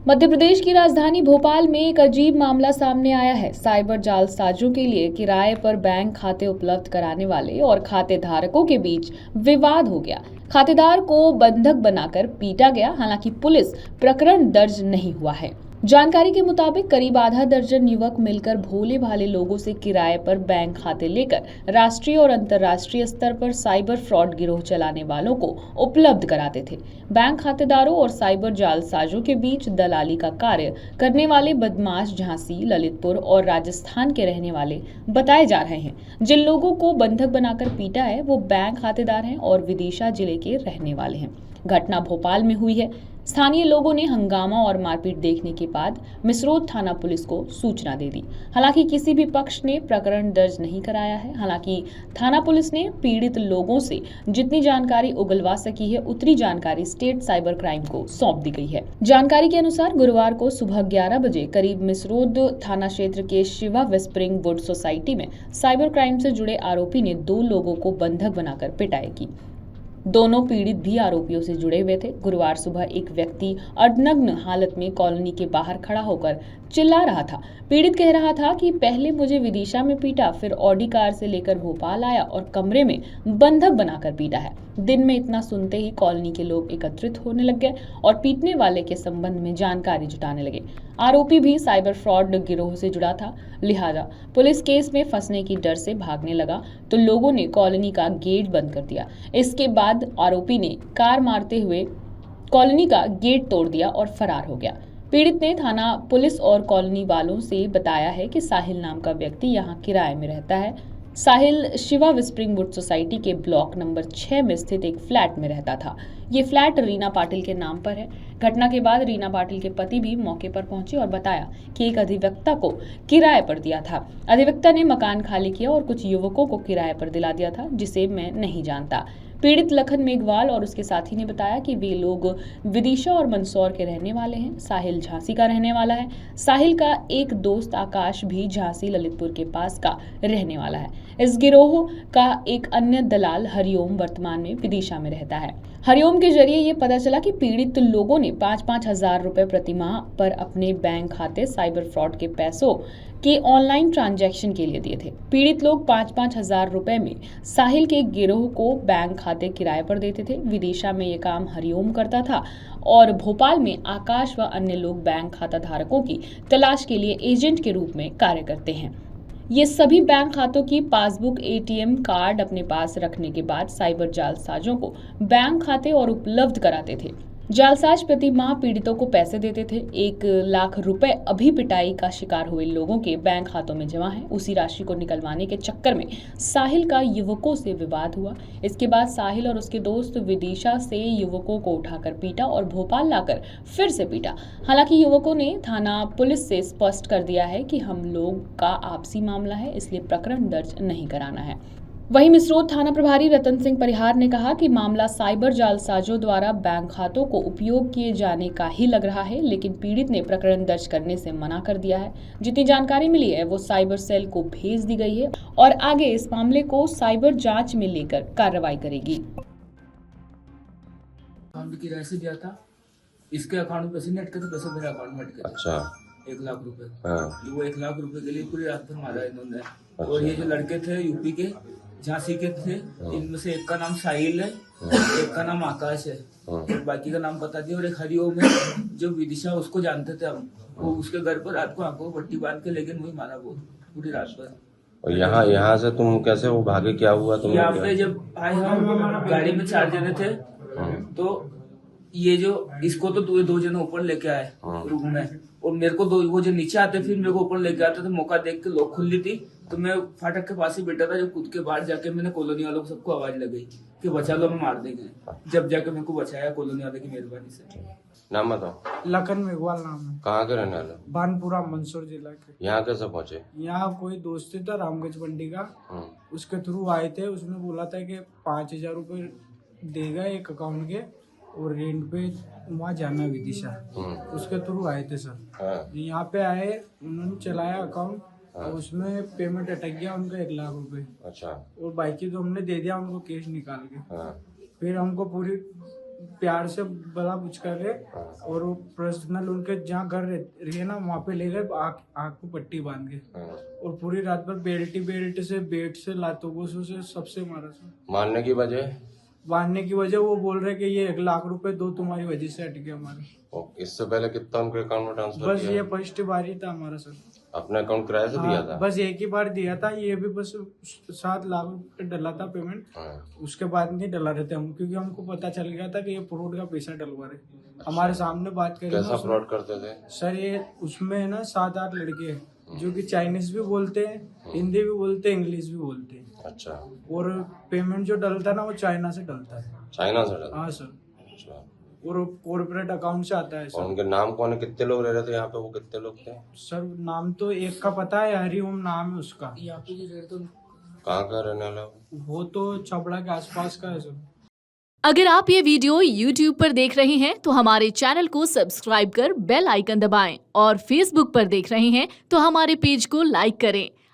मध्य प्रदेश की राजधानी भोपाल में एक अजीब मामला सामने आया है। साइबर जालसाजों के लिए किराए पर बैंक खाते उपलब्ध कराने वाले और खाते धारकों के बीच विवाद हो गया। खातेदार को बंधक बनाकर पीटा गया। हालांकि पुलिस प्रकरण दर्ज नहीं हुआ है। जानकारी के मुताबिक करीब आधा दर्जन युवक मिलकर भोले भाले लोगों से किराए पर बैंक खाते लेकर राष्ट्रीय और अंतर्राष्ट्रीय स्तर पर साइबर फ्रॉड गिरोह चलाने वालों को उपलब्ध कराते थे। बैंक खातेदारों और साइबर जालसाजों के बीच दलाली का कार्य करने वाले बदमाश झांसी, ललितपुर और राजस्थान के रहने वाले बताए जा रहे हैं। जिन लोगों को बंधक बनाकर पीटा है वो बैंक खातेदार हैं और विदिशा जिले के रहने वाले हैं। घटना भोपाल में हुई है। स्थानीय लोगों ने हंगामा और मारपीट देखने के बाद मिसरोद थाना पुलिस को सूचना दे दी। हालांकि किसी भी पक्ष ने प्रकरण दर्ज नहीं कराया है। हालांकि थाना पुलिस ने पीड़ित लोगों से जितनी जानकारी उगलवा सकी है उतनी जानकारी स्टेट साइबर क्राइम को सौंप दी गई है। जानकारी के अनुसार गुरुवार को सुबह 11 बजे करीब मिसरोद थाना क्षेत्र के शिवा विस्परिंग वुड सोसाइटी में साइबर क्राइम से जुड़े आरोपी ने 2 लोगों को बंधक बनाकर पिटाई की। दोनों पीड़ित भी आरोपियों से जुड़े हुए थे। गुरुवार सुबह एक व्यक्ति अर्धनग्न हालत में कॉलोनी के बाहर खड़ा होकर चिल्ला रहा था। पीड़ित कह रहा था कि पहले मुझे विदिशा में पीटा, फिर ऑडी कार से लेकर भोपाल आया और कमरे में बंधक बनाकर पीटा है। दिन में इतना सुनते ही कॉलोनी के लोग एकत्रित होने लग गए और पीटने वाले के संबंध में जानकारी जुटाने लगे। आरोपी भी साइबर फ्रॉड गिरोह से जुड़ा था, लिहाजा पुलिस केस में फंसने की डर से भागने लगा तो लोगों ने कॉलोनी का गेट बंद कर दिया। इसके बाद आरोपी ने कार मारते हुए कॉलोनी का गेट तोड़ दिया और फरार हो गया। पीड़ित ने थाना पुलिस और कॉलोनी वालों से बताया है कि साहिल नाम का व्यक्ति यहां किराए में रहता है। साहिल शिवा विस्परिंग वुड सोसाइटी के ब्लॉक नंबर 6 में स्थित एक फ्लैट में रहता था। ये फ्लैट रीना पाटिल के नाम पर है। घटना के बाद रीना पाटिल के पति भी मौके पर पहुंचे और बताया कि एक अधिवक्ता को किराए पर दिया था। अधिवक्ता ने मकान खाली किया और कुछ युवकों को किराए पर दिला दिया था जिसे मैं नहीं जानता। पीड़ित लखन मेघवाल और उसके साथी ने बताया कि वे लोग विदिशा और मंदसौर के रहने वाले हैं। साहिल झांसी का रहने वाला है। साहिल का एक दोस्त आकाश भी झांसी ललितपुर के पास का रहने वाला है। इस गिरोह का एक अन्य दलाल हरिओम वर्तमान में विदिशा में रहता है। हरिओम के जरिए ये पता चला कि पीड़ित लोगों ने 5-5 हजार रुपए प्रति माह पर अपने बैंक खाते साइबर फ्रॉड के पैसों के ऑनलाइन ट्रांजैक्शन के लिए दिए थे। पीड़ित लोग 5-5 हजार रुपए में साहिल के गिरोह को बैंक खाते किराए पर देते थे। विदिशा में ये काम हरिओम करता था और भोपाल में आकाश व अन्य लोग बैंक खाता धारकों की तलाश के लिए एजेंट के रूप में कार्य करते हैं। ये सभी बैंक खातों की पासबुक, एटीएम कार्ड अपने पास रखने के बाद साइबर जालसाजों को बैंक खाते और उपलब्ध कराते थे। जालसाज प्रति माह पीड़ितों को पैसे देते थे। 1 लाख रुपए अभी पिटाई का शिकार हुए लोगों के बैंक खातों में जमा है। उसी राशि को निकलवाने के चक्कर में साहिल का युवकों से विवाद हुआ। इसके बाद साहिल और उसके दोस्त विदिशा से युवकों को उठाकर पीटा और भोपाल लाकर फिर से पीटा। हालांकि युवकों ने थाना पुलिस से स्पष्ट कर दिया है कि हम लोग का आपसी मामला है, इसलिए प्रकरण दर्ज नहीं कराना है। वहीं मिसरोद थाना प्रभारी रतन सिंह परिहार ने कहा कि मामला साइबर जालसाजों द्वारा बैंक खातों को उपयोग किए जाने का ही लग रहा है, लेकिन पीड़ित ने प्रकरण दर्ज करने से मना कर दिया है। जितनी जानकारी मिली है वो साइबर सेल को भेज दी गई है और आगे इस मामले को साइबर जांच में लेकर कार्रवाई करेगी। किराए से दिया था, इसके अकाउंट में पैसे नेट के तो पैसे मेरे अकाउंट में अटके थे। अच्छा। 1 लाख रुपए। हाँ। वो 1 लाख रुपए के लिए पूरी रात भर मारा इन्होंने। अच्छा। और ये जो लड़के थे यूपी के, झांसी के थे, इनमें से एक का नाम साहिल है, एक का नाम आकाश है, और बाकी का नाम पता दिया। और एक हरिओम है जो विदिशा, उसको जानते थे हम। वो उसके घर पर रात को आंखों को पट्टी बांध के, लेकिन वही मारा वो पूरी रात भर। और यहाँ से तुम कैसे वो भागे, क्या हुआ तुम? यहाँ पे जब आए हम गाड़ी में 4 जने थे, तो ये जो इसको तो 2 जने ऊपर लेके आए रूम में, और मेरे को 2 वो जो नीचे आते फिर मेरे को ऊपर लेके आते थे। मौका देख के लॉक खुली थी तो मैं फाटक के पास ही बैठा था। जब कूद के बाहर जाके मैंने कॉलोनी वालों को सबको आवाज लगाई कि बचा लो, मैं मार देंगे। जब जाके मेरे को बचाया कॉलोनी वाले की मेहरबानी से। नाम बताओ। लखन मेघवाल नाम है। कहाँ के रहने वाले? बानपुरा मंदसौर जिला के। यहाँ कैसे पहुँचे? यहाँ कोई दोस्त था रामगंज मंडी का, उसके थ्रू आए थे। उसने बोला था कि 5,000 रुपये देगा एक अकाउंट के और रेंट पे वहाँ जाना विदिशा। उसके थ्रू आए थे सर। हाँ। यहाँ पे आए, उन्होंने चलाया अकाउंट और उसमें पेमेंट अटक गया उनका 1 लाख रुपए। अच्छा। और बाकी तो हमने दे दिया उनको कैश निकाल के। हाँ। फिर हमको पूरी प्यार से बड़ा कुछ कर रहे और वो पर्सनल उनके जहाँ घर रहे ना वहाँ पे ले गए आँख को पट्टी बांध के और पूरी रात भर बेल्ट से बेट से लातों को से सबसे मारा सर। मारने की वजह? बांधने की वजह वो बोल रहे कि ये 1 लाख रुपए दो तुम्हारी वजह से अटके हमारे। इससे पहले कितना उनके अकाउंट में ट्रांसफर बस किया? ये फर्स्ट बार ही था हमारा सर। अपने अकाउंट किराए से दिया था? हाँ, बस एक ही बार दिया था, ये भी बस 7 लाख रुपए डला था पेमेंट। उसके बाद नहीं डला रहे थे हम, क्योंकि हमको पता चल गया था कि ये फ्रॉड का पैसा डलवा रहे। हमारे सामने बात करें। कैसा फ्रॉड करते थे सर? ये उसमें ना 7-8 लड़के हैं जो कि चाइनीज भी बोलते हैं, हिंदी भी बोलते हैं, इंग्लिश भी बोलते हैं। अच्छा। और पेमेंट जो डलता है ना वो चाइना से डलता है। चाइना से डलता? हाँ सर। अच्छा। और कॉर्पोरेट अकाउंट से आता है और सर। उनके नाम कौन है? कितने लोग रह रहे थे यहाँ पे? वो कितने लोग थे? सर नाम तो एक का पता है, हरिओम नाम है उसका। कहाँ का रहने वाला है? वो तो छपड़ा के आसपास का है सर। अगर आप ये वीडियो YouTube पर देख रहे हैं तो हमारे चैनल को सब्सक्राइब कर बेल आइकन दबाएं और Facebook पर देख रहे हैं तो हमारे पेज को लाइक करें।